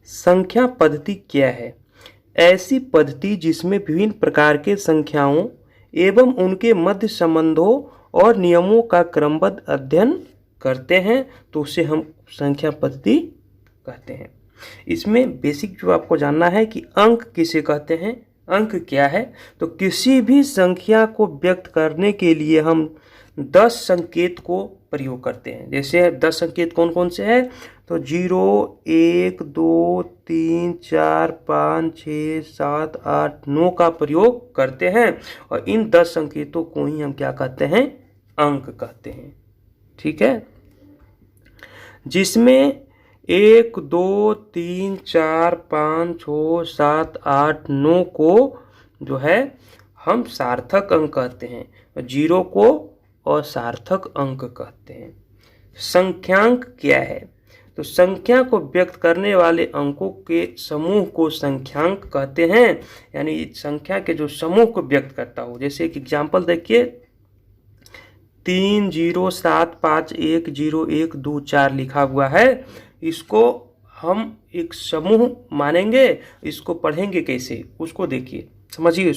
संख्या पद्धति क्या है? ऐसी पद्धति जिसमें विभिन्न प्रकार के संख्याओं एवं उनके मध्य संबंधों और नियमों का क्रमबद्ध अध्ययन करते हैं, तो उसे हम संख्या पद्धति कहते हैं। इसमें बेसिक जो आपको जानना है कि अंक किसे कहते हैं, अंक क्या है। तो किसी भी संख्या को व्यक्त करने के लिए हम 10 संकेत को प्रयोग करते हैं। जैसे 10 संकेत कौन कौन से हैं? तो 0, 1, 2, 3, 4, 5, 6, 7, 8, 9 का प्रयोग करते हैं और इन 10 संकेतों को ही हम क्या कहते हैं? अंक कहते हैं। ठीक है, जिसमें 1, 2, 3, 4, 5, 6, 7, 8, 9 को जो है हम सार्थक अंक कहते हैं और 0 को असार्थक अंक कहते हैं। संख्यांक क्या है? तो संख्या को व्यक्त करने वाले अंकों के समूह को संख्यांक कहते हैं, यानी संख्या के जो समूह को व्यक्त करता हो। जैसे एक एग्जाम्पल देखिए, 3, 0, 7, 5, 1, 0, 1, 2, 4 लिखा हुआ है। इसको हम एक समूह मानेंगे। इसको पढ़ेंगे कैसे, उसको देखिए, समझिए।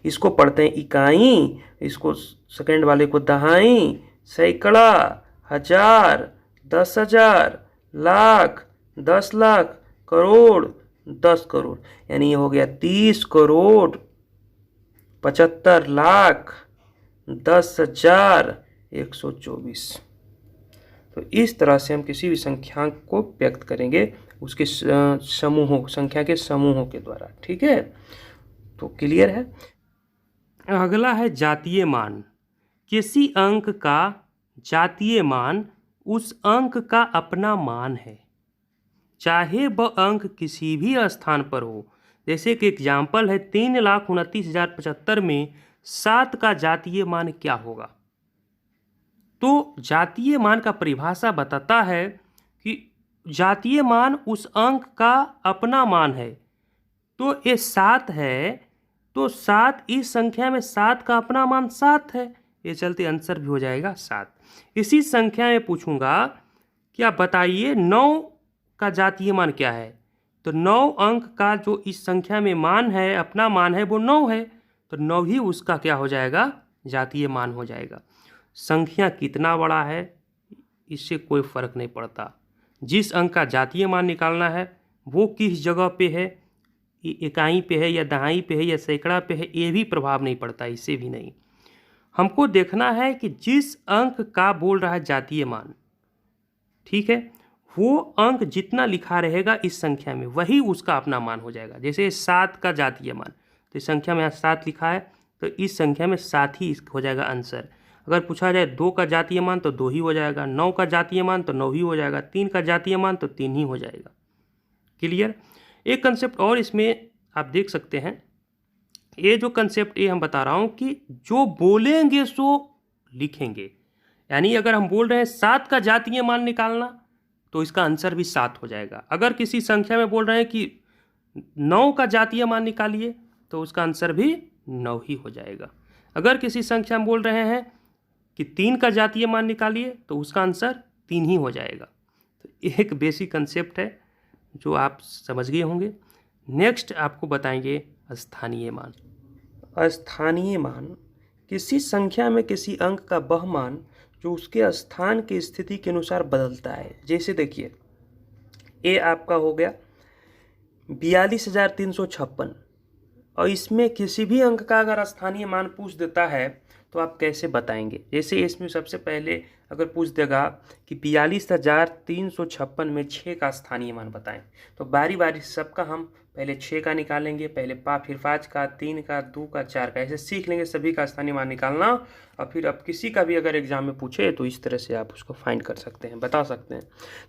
इसको पढ़ते हैं इकाई, इसको सेकंड वाले को दहाई, सैकड़ा, हजार, 10,000, लाख, 10 लाख, करोड़, 10 करोड़, यानी ये हो गया 30 करोड़, 75 लाख, 10,124। तो इस तरह से हम किसी भी संख्या को व्यक्त करेंगे उसके समूहों, संख्या के समूहों के द्वारा। ठीक है, तो क्लियर है। अगला है जातीय मान। किसी अंक का जातीय मान उस अंक का अपना मान है, चाहे वह अंक किसी भी स्थान पर हो। जैसे कि एग्जाम्पल है 3,29,075 में 7 का जातीय मान क्या होगा? तो जातीय मान का परिभाषा बताता है कि जातीय मान उस अंक का अपना मान है। तो ये 7 है, तो 7, इस संख्या में 7 का अपना मान 7 है, ये चलते आंसर भी हो जाएगा 7। इसी संख्या में पूछूंगा कि आप बताइए 9 का जातीय मान क्या है? तो 9 अंक का जो इस संख्या में मान है, अपना मान है, वो 9 है, तो 9 ही उसका क्या हो जाएगा? जातीय मान हो जाएगा। संख्या कितना बड़ा है इससे कोई फर्क नहीं पड़ता। जिस अंक का जातीय मान निकालना है वो किस जगह पे है, इकाई पे है या दहाई पे है या सैकड़ा पे है, ये भी प्रभाव नहीं पड़ता, इससे भी नहीं। हमको देखना है कि जिस अंक का बोल रहा है जातीय मान, ठीक है, वो अंक जितना लिखा रहेगा इस संख्या में वही उसका अपना मान हो जाएगा। जैसे 7 का जातीय मान, तो इस संख्या में यहाँ 7 लिखा है, तो इस संख्या में 7 ही हो जाएगा आंसर। अगर पूछा जाए 2 का जातीय मान तो 2 ही हो जाएगा, 9 का जातीय मान तो 9 ही हो जाएगा, 3 का जातीय मान तो 3 ही हो जाएगा। क्लियर। एक कंसेप्ट और इसमें आप देख सकते हैं, ये जो कंसेप्ट ये हम बता रहा हूँ कि जो बोलेंगे सो लिखेंगे। यानी अगर हम बोल रहे हैं 7 का जातीय मान निकालना, तो इसका आंसर भी 7 हो जाएगा। अगर किसी संख्या में बोल रहे हैं कि 9 का जातीय मान निकालिए, तो उसका आंसर भी 9 ही हो जाएगा। अगर किसी संख्या में बोल रहे हैं कि 3 का जातीय मान निकालिए, तो उसका आंसर 3 ही हो जाएगा। तो एक बेसिक कंसेप्ट है जो आप समझ गए होंगे। नेक्स्ट आपको बताएंगे स्थानीय मान। स्थानीय मान किसी संख्या में किसी अंक का वह मान जो उसके स्थान की स्थिति के अनुसार बदलता है। जैसे देखिए, ये आपका हो गया 42,356 और इसमें किसी भी अंक का अगर स्थानीय मान पूछ देता है तो आप कैसे बताएंगे? जैसे इसमें सबसे पहले अगर पूछ देगा कि 42,356 में 6 का स्थानीय मान बताएं, तो बारी बारी सबका हम पहले 6 का निकालेंगे, पहले फिर 5 का, 3 का, 2 का, 4 का, ऐसे सीख लेंगे सभी का स्थानीय मान निकालना। और फिर अब किसी का भी अगर एग्जाम में पूछे तो इस तरह से आप उसको फाइंड कर सकते हैं, बता सकते हैं।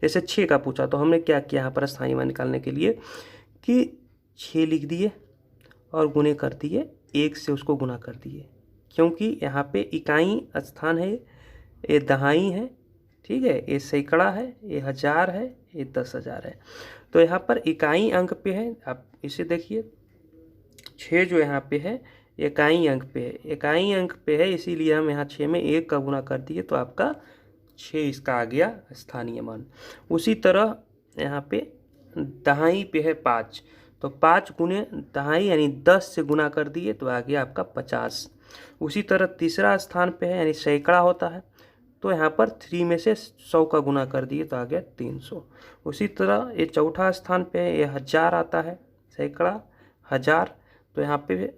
जैसे 6 का पूछा तो हमने क्या किया यहाँ पर स्थानीय मान निकालने के लिए कि 6 लिख दिए और गुणे कर दिए, 1 से उसको गुना कर दिए, क्योंकि यहाँ पे इकाई स्थान है, ये दहाई है, ठीक है, ये सैकड़ा है, ये हजार है, ये 10,000 है। तो यहाँ पर इकाई अंक पे है, आप इसे देखिए 6 जो यहाँ पे है इकाई अंक पे है, इकाई अंक पे है, इसीलिए हम यहाँ 6 में 1 का गुना कर दिए तो आपका 6 इसका आ गया स्थानीय मान। उसी तरह यहाँ पे दहाई पे है 5, तो 5 गुने दहाई यानी 10 से गुना कर दिए तो आ गया आपका 50। उसी तरह तीसरा स्थान पे है यानी सैकड़ा होता है, तो यहाँ पर 3 में से 100 का गुना कर दिए तो आ गया 300। उसी तरह ये चौथा स्थान पे है, ये 1000 आता है, सैकड़ा 1000, तो यहाँ पे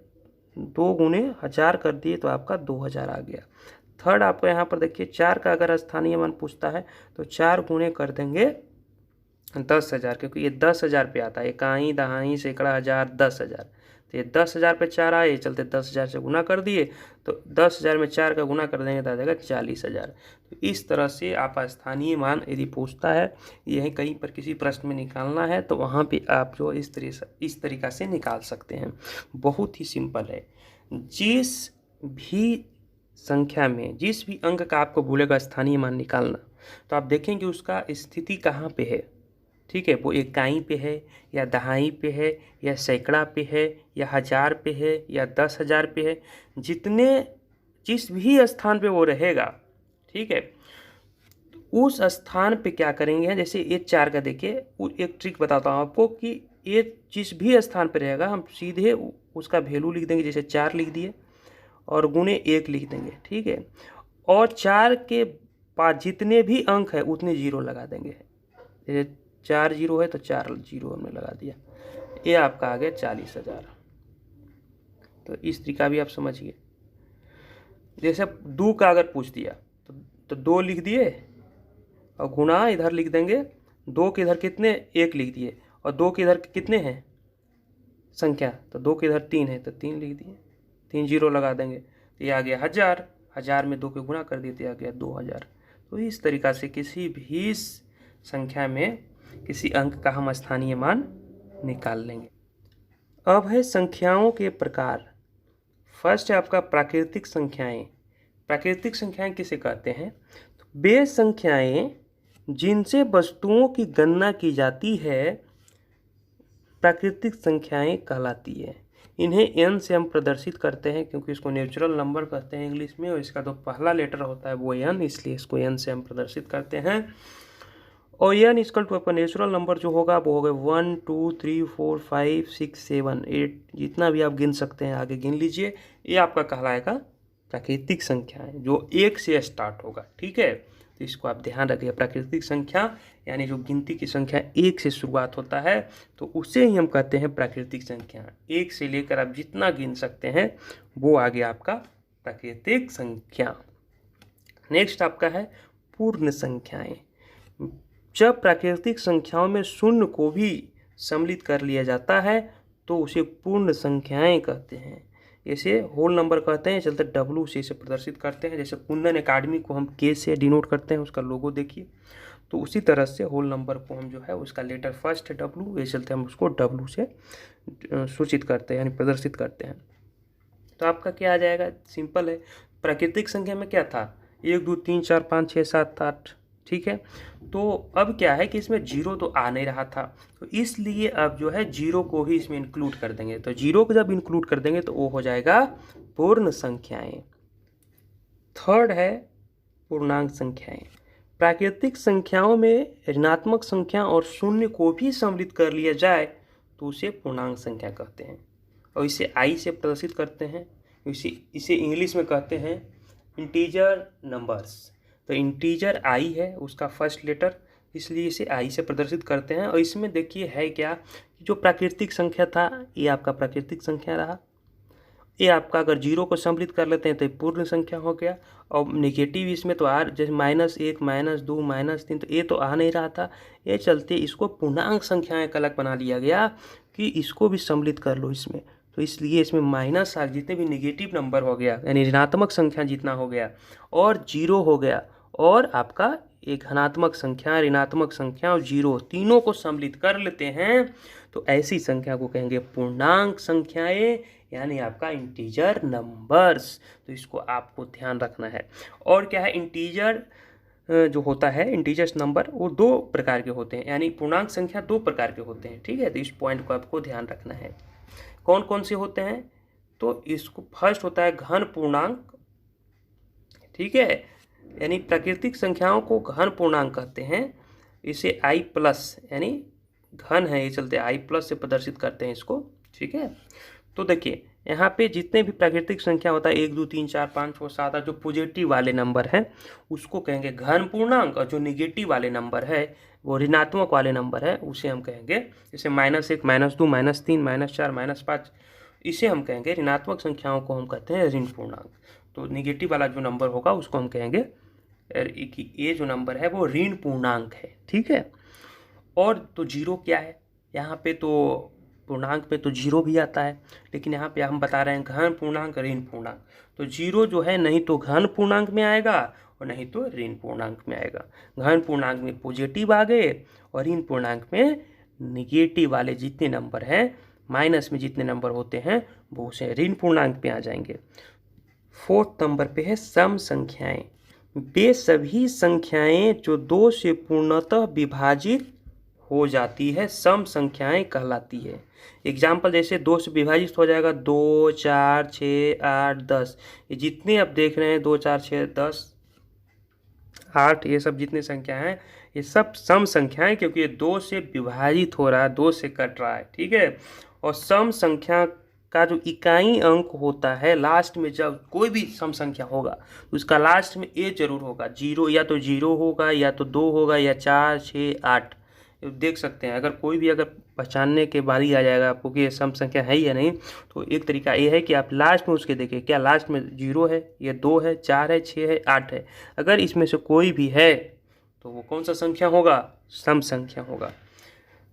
2 गुने 1000 कर दिए तो आपका 2000 आ गया। थर्ड आपको यहाँ पर देखिए 4 का अगर स्थानीय मान पूछता है तो 4 गुने कर देंगे 10,000, क्योंकि ये 10,000 पे आता है, इकाई दहाई सैकड़ा हज़ार 10,000, तो ये 10,000 पे 4 आए, ये चलते 10,000 से गुना कर दिए, तो 10,000 में 4 का गुना कर देंगे तो आ जाएगा 40,000। तो इस तरह से आप स्थानीय मान यदि पूछता है, यही कहीं पर किसी प्रश्न में निकालना है तो वहाँ पे आप जो इस तरीक़ा से निकाल सकते हैं। बहुत ही सिंपल है। जिस भी संख्या में जिस भी अंक का आपको बोलेगा स्थानीय मान निकालना, तो आप देखेंगे उसका स्थिति कहाँ पे है, ठीक है, वो इकाई पे है या दहाई पे है या सैकड़ा पे है या 1000 पे है या 10,000 पे है, जिस भी स्थान पे वो रहेगा, ठीक है, उस स्थान पे क्या करेंगे, जैसे ये 4 का देखिए, एक ट्रिक बताता हूँ आपको कि ये जिस भी स्थान पे रहेगा हम सीधे उसका वैल्यू लिख देंगे, जैसे 4 लिख दिए और गुने 1 लिख देंगे, ठीक है, और 4 के बाद जितने भी अंक है उतने जीरो लगा देंगे। जैसे 4 जीरो है तो 4 जीरो हमने लगा दिया, ये आपका आ गया 40,000। तो इस तरीका भी आप समझिए। जैसे 2 का अगर पूछ दिया तो 2 लिख दिए और गुणा इधर लिख देंगे, 2 के इधर कितने 1 लिख दिए और 2 के इधर कितने हैं संख्या, तो 2 के इधर 3 है तो 3 लिख दिए, 3 जीरो लगा देंगे तो ये आ गया 1000, 1000 में 2 के गुणा कर दिए तो आ गया 2000। तो इस तरीका से किसी भी संख्या में किसी अंक का हम स्थानीय मान निकाल लेंगे। अब है संख्याओं के प्रकार। फर्स्ट है आपका प्राकृतिक संख्याएं। प्राकृतिक संख्याएं किसे कहते हैं, तो वे संख्याएं जिनसे वस्तुओं की गणना की जाती है प्राकृतिक संख्याएं कहलाती है। इन्हें n से हम प्रदर्शित करते हैं क्योंकि इसको नेचुरल नंबर कहते हैं इंग्लिश में, और इसका जो पहला लेटर होता है वो n, इसलिए इसको n से हम प्रदर्शित करते हैं। और n इक्वल टू आपका नेचुरल नंबर जो होगा वो होगा 1 2 3 4 5 6 7 8, जितना भी आप गिन सकते हैं आगे गिन लीजिए। ये आपका कहलाएगा प्राकृतिक संख्या है जो 1 से स्टार्ट होगा, ठीक है, तो इसको आप ध्यान रखिए। प्राकृतिक संख्या यानी जो गिनती की संख्या 1 से शुरुआत होता है तो उसे ही हम कहते हैं प्राकृतिक संख्या। 1 से लेकर आप जितना गिन सकते हैं वो आ गया आपका प्राकृतिक संख्या। नेक्स्ट आपका है पूर्ण संख्याएं। जब प्राकृतिक संख्याओं में शून्य को भी सम्मिलित कर लिया जाता है तो उसे पूर्ण संख्याएं कहते हैं। इसे होल नंबर कहते हैं, चलते W से इसे प्रदर्शित करते हैं। जैसे कुंदन एकेडमी को हम K से डिनोट करते हैं, उसका लोगो देखिए, तो उसी तरह से होल नंबर को हम जो है उसका लेटर फर्स्ट है W, ये चलते हम उसको W से सूचित करते हैं यानी प्रदर्शित करते हैं। तो आपका क्या आ जाएगा, सिंपल है। प्राकृतिक संख्या में क्या था 1 2 3 4 5 6 7 8, ठीक है, तो अब क्या है कि इसमें जीरो तो आ नहीं रहा था, तो इसलिए अब जो है जीरो को ही इसमें इंक्लूड कर देंगे। तो जीरो को जब इंक्लूड कर देंगे तो वो हो जाएगा पूर्ण संख्याएं। थर्ड है पूर्णांक संख्याएं। प्राकृतिक संख्याओं में ऋणात्मक संख्या और शून्य को भी सम्मिलित कर लिया जाए तो उसे पूर्णांक संख्या कहते हैं, और इसे आई से प्रदर्शित करते हैं। इसे इंग्लिश में कहते हैं इंटीजर नंबर्स। तो इंटीजर आई है उसका फर्स्ट लेटर, इसलिए इसे आई से प्रदर्शित करते हैं। और इसमें देखिए है क्या, जो प्राकृतिक संख्या था ये आपका प्राकृतिक संख्या रहा, ये आपका अगर जीरो को सम्मिलित कर लेते हैं तो ये पूर्ण संख्या हो गया। और नेगेटिव इसमें तो आ, जैसे -1 -2 -3, तो ये तो आ नहीं रहा था, ये चलते इसको पूर्णांक संख्याएं का अलग बना लिया गया कि इसको भी सम्मिलित कर लो इसमें। तो इसलिए इसमें माइनस आ, जितने भी नेगेटिव नंबर हो गया यानी ऋणात्मक संख्या जितना हो गया और जीरो हो गया, और आपका एक धनात्मक संख्या ऋणात्मक संख्या और जीरो तीनों को सम्मिलित कर लेते हैं तो ऐसी संख्या को कहेंगे पूर्णांक संख्याएं यानी आपका इंटीजर नंबर्स। तो इसको आपको ध्यान रखना है। और क्या है, इंटीजर जो होता है इंटीजर्स नंबर वो 2 प्रकार के होते हैं, यानी पूर्णांक संख्या 2 प्रकार के होते हैं, ठीक है, तो इस पॉइंट को आपको ध्यान रखना है। कौन कौन से होते हैं, तो इसको फर्स्ट होता है घन पूर्णांक, ठीक है, यानी प्राकृतिक संख्याओं को घन पूर्णांक कहते हैं। इसे i+ यानी घन है, ये चलते आई प्लस से प्रदर्शित करते हैं इसको। ठीक है, तो देखिए यहाँ पे जितने भी प्राकृतिक संख्या होता है 1 2 3 4 5 6 7 8 जो पॉजिटिव वाले नंबर हैं उसको कहेंगे घन पूर्णांक, और जो निगेटिव वाले नंबर है वो ऋणात्मक वाले नंबर है उसे हम कहेंगे, जैसे -1 -2 -3 -4 -5, इसे हम कहेंगे ऋणात्मक संख्याओं को हम कहते हैं ऋण पूर्णांक। तो निगेटिव वाला जो नंबर होगा उसको हम कहेंगे कि ये जो नंबर है वो ऋण पूर्णांक है। ठीक है, और तो जीरो क्या है, यहाँ पे तो पूर्णांक पे तो जीरो भी आता है, लेकिन यहाँ पे हम बता रहे हैं घन पूर्णांक ऋण पूर्णांक, तो जीरो जो है नहीं तो घन पूर्णांक में आएगा और नहीं तो ऋण पूर्णांक में आएगा। घन पूर्णांक में पॉजिटिव आ गए और ऋण पूर्णांक में निगेटिव वाले जितने नंबर हैं, माइनस में जितने नंबर होते हैं वो उसे ऋण पूर्णांक में आ जाएंगे। 4th नंबर पे है सम संख्याएं। वे सभी संख्याएं जो 2 से पूर्णतः विभाजित हो जाती है सम संख्याएं कहलाती है। एग्जाम्पल जैसे 2 से विभाजित हो जाएगा 2 4 6 8 10, ये जितने आप देख रहे हैं 2 4 6 10 8, ये सब जितने संख्या हैं ये सब सम संख्याएं, क्योंकि ये 2 से विभाजित हो रहा है, 2 से कट रहा है। ठीक है, और सम संख्या का जो इकाई अंक होता है लास्ट में, जब कोई भी सम संख्या होगा तो उसका लास्ट में ए जरूर होगा, जीरो या तो जीरो होगा या तो 2 होगा या 4 6 8, देख सकते हैं। अगर कोई भी अगर पहचानने के बारी आ जाएगा आपको कि ये सम संख्या है या नहीं, तो एक तरीका ये है कि आप लास्ट में उसके देखें क्या लास्ट में 0 है या 2 है 4 है 6 है 8 है, अगर इसमें से कोई भी है तो वो कौन सा संख्या होगा, सम संख्या होगा।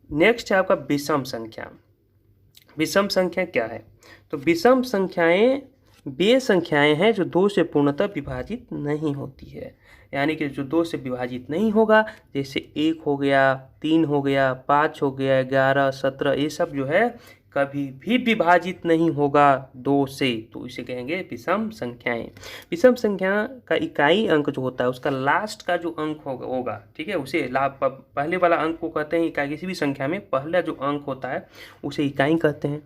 नेक्स्ट है आपका विषम संख्या। विषम संख्या क्या है, तो विषम संख्याएं वे संख्याएं हैं जो 2 से पूर्णतः विभाजित नहीं होती है, यानी कि जो 2 से विभाजित नहीं होगा, जैसे 1 हो गया 3 हो गया 5 हो गया 11 17, ये सब जो है कभी भी विभाजित नहीं होगा 2 से, तो इसे कहेंगे विषम संख्याएं। विषम संख्या का इकाई अंक जो होता है उसका लास्ट का जो अंक होगा, ठीक है, उसे पहले वाला अंक को कहते हैं इकाई। किसी भी संख्या में पहला जो अंक होता है उसे इकाई कहते हैं।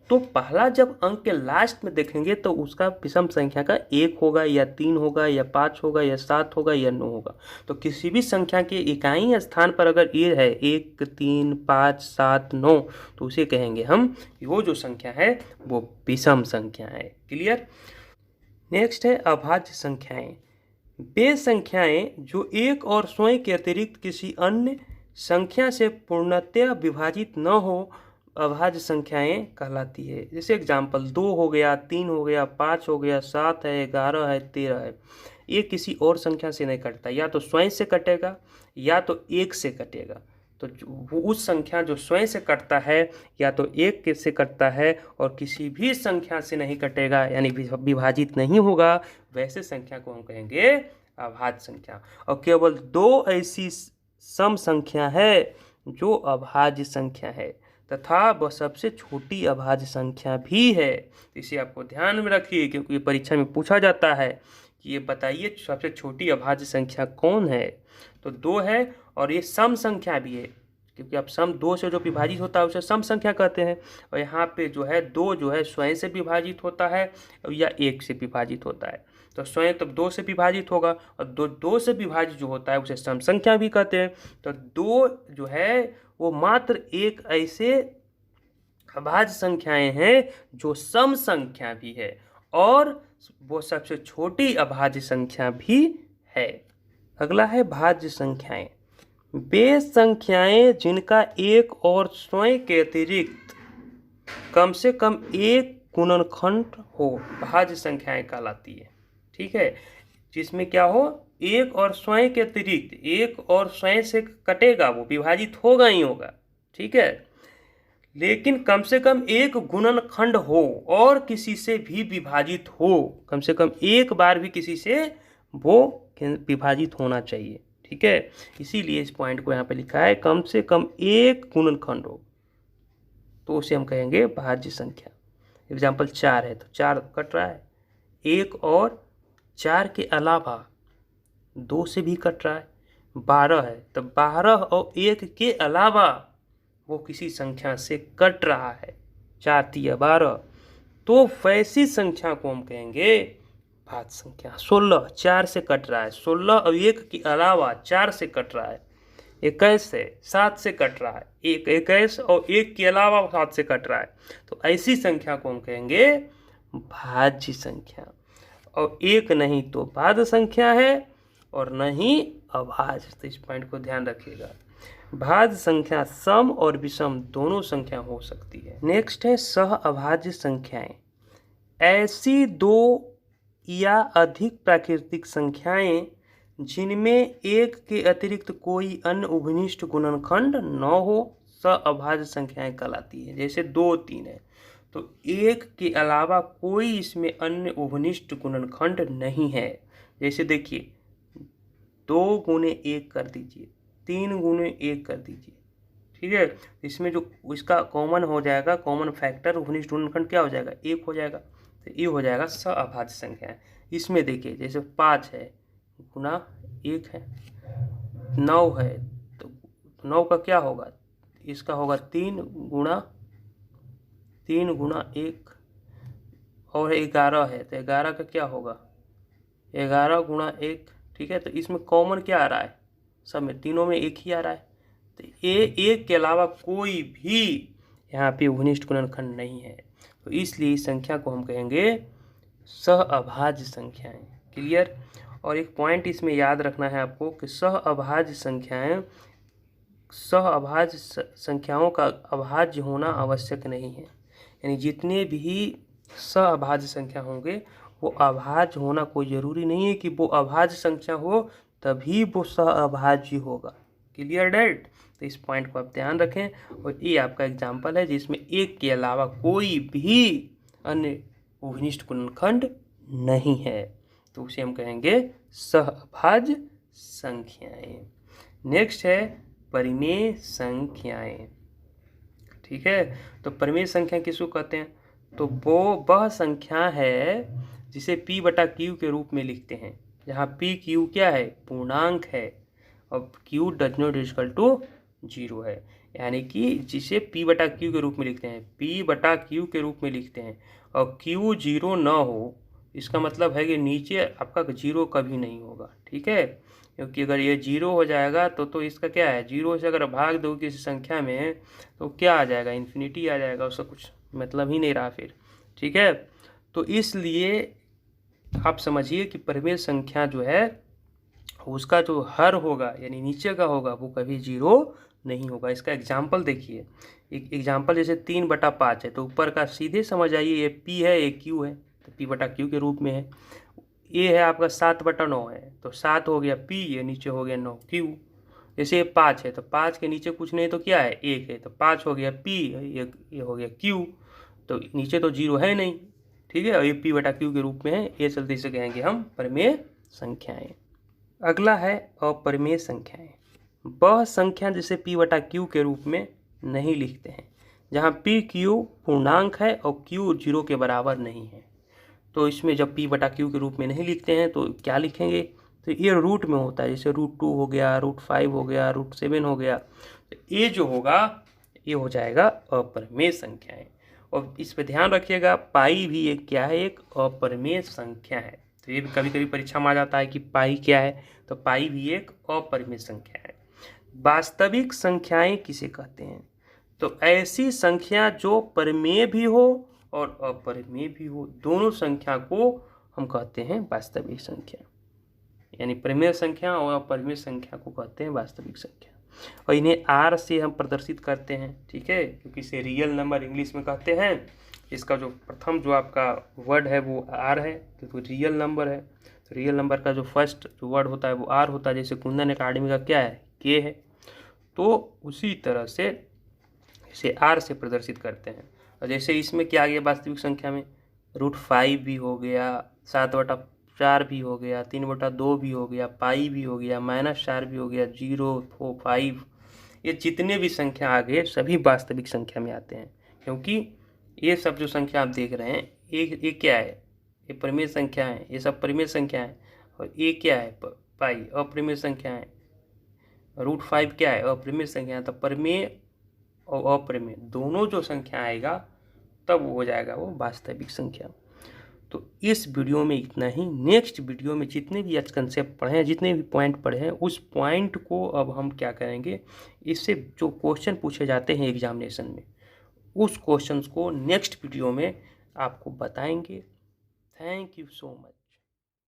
तो पहला जब अंक के लास्ट में देखेंगे तो उसका विषम संख्या का 1 होगा या 3 होगा या 5 होगा या 7 होगा या 9 होगा। तो किसी भी संख्या के इकाई स्थान पर अगर ये है 1 3 5 7 9, तो उसे कहेंगे हम वो जो संख्या है वो विषम संख्या है। क्लियर। नेक्स्ट है अभाज्य संख्याएं। वे संख्याएं जो एक और स्वयं के अतिरिक्त किसी अन्य संख्या से पूर्णतः विभाजित न हो अभाज्य संख्याएं कहलाती है। जैसे एग्जाम्पल 2 हो गया 3 हो गया 5 हो गया 7 है 11 है 13 है, ये किसी और संख्या से नहीं कटता, या तो स्वयं से कटेगा या तो 1 से कटेगा। तो उस संख्या जो स्वयं से कटता है या तो 1 से कटता है और किसी भी संख्या से नहीं कटेगा यानी विभाजित नहीं होगा, वैसे संख्या को हम कहेंगे अभाज्य संख्या। और केवल 2 ऐसी सम संख्या है जो अभाज्य संख्या है तथा वह सबसे छोटी अभाज्य संख्या भी है। इसे आपको ध्यान में रखिए क्योंकि परीक्षा में पूछा जाता है कि ये बताइए सबसे छोटी अभाज्य संख्या कौन है। तो 2 है और ये सम संख्या भी है, क्योंकि अब सम 2 से जो विभाजित होता है उसे सम संख्या कहते हैं। और यहाँ पे जो है 2 जो है स्वयं से विभाजित होता है या 1 से विभाजित होता है। तो स्वयं तब 2 से विभाजित होगा और 2 से विभाजित जो होता है उसे सम संख्या भी कहते हैं। तो 2 जो है वो मात्र एक ऐसे अभाज्य संख्याएं हैं जो सम संख्या भी है और वो सबसे छोटी अभाज्य संख्या भी है। अगला है भाज्य संख्याएं। वे संख्याएं जिनका एक और स्वयं के अतिरिक्त कम से कम एक गुणनखंड हो भाज्य संख्याएं कहलाती है। ठीक है, जिसमें क्या हो एक और स्वयं के अतिरिक्त, एक और स्वयं से कटेगा वो विभाजित होगा ही होगा, ठीक है, लेकिन कम से कम एक गुणनखंड हो और किसी से भी विभाजित हो, कम से कम एक बार भी किसी से वो विभाजित होना चाहिए। ठीक है, इसीलिए इस पॉइंट को यहाँ पे लिखा है कम से कम एक गुणनखंड हो, तो उसे हम कहेंगे भाज्य संख्या। एग्जाम्पल 4 है तो 4 कट रहा है, 1 और 4 के अलावा 2 से भी कट रहा है। 12 है तो 12 और 1 के अलावा वो किसी संख्या से कट रहा है, 4 3 12, तो वैसी संख्या को हम कहेंगे भाज्य संख्या। 16 4 से कट रहा है, 16 और 1 के अलावा 4 से कट रहा है, 21 है, 7 से कट रहा है, एक 21 और एक के अलावा 7 से कट रहा है, तो ऐसी संख्या को हम कहेंगे भाज्य संख्या। और एक नहीं तो भाज्य संख्या है और नहीं अभाज्य, तो इस पॉइंट को ध्यान रखिएगा। भाज्य संख्या सम और विषम दोनों संख्या हो सकती है। नेक्स्ट है सह अभाज्य संख्याएं। ऐसी दो या अधिक प्राकृतिक संख्याएं जिनमें एक के अतिरिक्त कोई अन्य उभनिष्ठ गुणनखंड न हो, सह अभाज्य संख्याएं कहलाती है। जैसे 2 3 है तो एक के अलावा कोई इसमें अन्य उभनिष्ठ गुणनखंड नहीं है। जैसे देखिए 2 गुणे 1 कर दीजिए, 3 गुणे 1 कर दीजिए, ठीक है। इसमें जो इसका कॉमन हो जाएगा, कॉमन फैक्टर उभनिष्ठ गुणनखंड क्या हो जाएगा, 1 हो जाएगा, तो ये हो जाएगा सह अभाज्य संख्या है। इसमें देखिए जैसे 5 है गुना 1 है, 9 है तो 9 का क्या होगा, इसका होगा 3 गुना 1 और 11 है तो 11 का क्या होगा 11 गुणा 1, ठीक है। तो इसमें कॉमन क्या आ रहा है, सब में तीनों में एक ही आ रहा है, तो ये एक के अलावा कोई भी यहाँ पे उभनिष्ठ गुणनखंड नहीं है, तो इसलिए इस संख्या को हम कहेंगे सह अभाज्य संख्याएं। क्लियर। और एक पॉइंट इसमें याद रखना है आपको कि सह अभाज्य संख्याओं का अभाज्य होना आवश्यक नहीं है। यानी जितने भी सह अभाज्य संख्या होंगे वो अभाज्य होना कोई ज़रूरी नहीं है कि वो अभाज्य संख्या हो तभी वो सह अभाज्य होगा। Clear that. तो इस पॉइंट को आप ध्यान रखें। और ये आपका एग्जाम्पल है जिसमें एक के अलावा कोई भी अन्य उभनिष्ठ गुणनखंड नहीं है, तो उसे हम कहेंगे सह अभाज्य संख्याएं। नेक्स्ट है परिमेय संख्याएं। ठीक है, तो परिमेय संख्या किसको कहते हैं, तो वो वह संख्या है जिसे p बटा q के रूप में लिखते हैं, जहाँ p q क्या है, पूर्णांक है, और q does not equal to 0 है। यानी कि जिसे p बटा q के रूप में लिखते हैं, p बटा q के रूप में लिखते हैं, और q 0 ना हो, इसका मतलब है कि नीचे आपका 0 कभी नहीं होगा। ठीक है, क्योंकि अगर ये 0 हो जाएगा तो इसका क्या है, 0 से अगर भाग दो किसी संख्या में तो क्या आ जाएगा, इन्फिनिटी आ जाएगा, उसका कुछ मतलब ही नहीं रहा फिर। ठीक है, तो इसलिए आप समझिए कि परिमेय संख्या जो है उसका जो हर होगा यानी नीचे का होगा वो कभी 0 नहीं होगा। इसका एग्जाम्पल देखिए, एक एग्जाम्पल जैसे 3/5 है तो ऊपर का सीधे समझ आइए, ये p है ये q है तो p बटा q के रूप में है। ये है आपका 7/9 है तो 7 हो गया p, ये नीचे हो गया 9 q। जैसे ये 5 है तो 5 के नीचे कुछ नहीं तो क्या है 1 है, तो 5 हो गया p, ये हो गया q, तो नीचे तो 0 है नहीं। ठीक है, और ये p बटा q के रूप में है, ये चलते इसे कहेंगे हम परिमेय संख्याएं। अगला है अपरिमेय संख्याएं। वह संख्या जिसे p बटा q के रूप में नहीं लिखते हैं, जहाँ p q पूर्णांक है और q 0 के बराबर नहीं है। तो इसमें जब p बटा q के रूप में नहीं लिखते हैं तो क्या लिखेंगे, तो ये रूट में होता है, जैसे √2 हो गया, √5 हो गया, √7 हो गया, तो ये जो होगा ये हो जाएगा अपरिमेय संख्याएं। और इस पर ध्यान रखिएगा, पाई भी एक क्या है, एक अपरिमेय संख्या है। तो ये भी कभी कभी परीक्षा में आ जाता है कि पाई क्या है, तो पाई भी एक अपरिमेय संख्या है। वास्तविक संख्याएं किसे कहते हैं, तो ऐसी संख्या जो परिमेय भी हो और अपरिमेय भी हो, दोनों संख्या को हम कहते हैं वास्तविक संख्या। यानी परिमेय संख्या और अपरिमेय संख्या को कहते हैं वास्तविक संख्या, और इन्हें आर से हम प्रदर्शित करते हैं। ठीक है, क्योंकि इसे रियल नंबर इंग्लिश में कहते हैं। इसका जो प्रथम जो आपका वर्ड है वो आर है, क्योंकि रियल नंबर है। तो रियल नंबर का जो फर्स्ट जो वर्ड होता है वो आर होता है, जैसे कुंदन अकाडमी का क्या है, के है। तो उसी तरह से इसे आर से प्रदर्शित करते हैं। और जैसे इसमें क्या आ गया वास्तविक संख्या में, √5 भी हो गया, 7/4 भी हो गया, 3/2 भी हो गया, पाई भी हो गया, -4 भी हो गया, 0 4 5, ये जितने भी संख्या आ गए सभी वास्तविक संख्या में आते हैं। क्योंकि ये सब जो संख्या आप देख रहे हैं ये क्या है, ये परिमेय संख्या है, ये सब परिमेय संख्या है। और ये क्या है, पाई अपरिमेय संख्या है, √5 क्या है, अपरिमेय संख्या है। तो परिमेय और अपरिमेय दोनों जो संख्या आएगा तब हो जाएगा वो वास्तविक संख्या। तो इस वीडियो में इतना ही। नेक्स्ट वीडियो में जितने भी आज कंसेप्ट पढ़े हैं, जितने भी पॉइंट पढ़े हैं, उस पॉइंट को अब हम क्या करेंगे, इससे जो क्वेश्चन पूछे जाते हैं एग्जामिनेशन में, उस क्वेश्चंस को नेक्स्ट वीडियो में आपको बताएंगे। Thank you so much.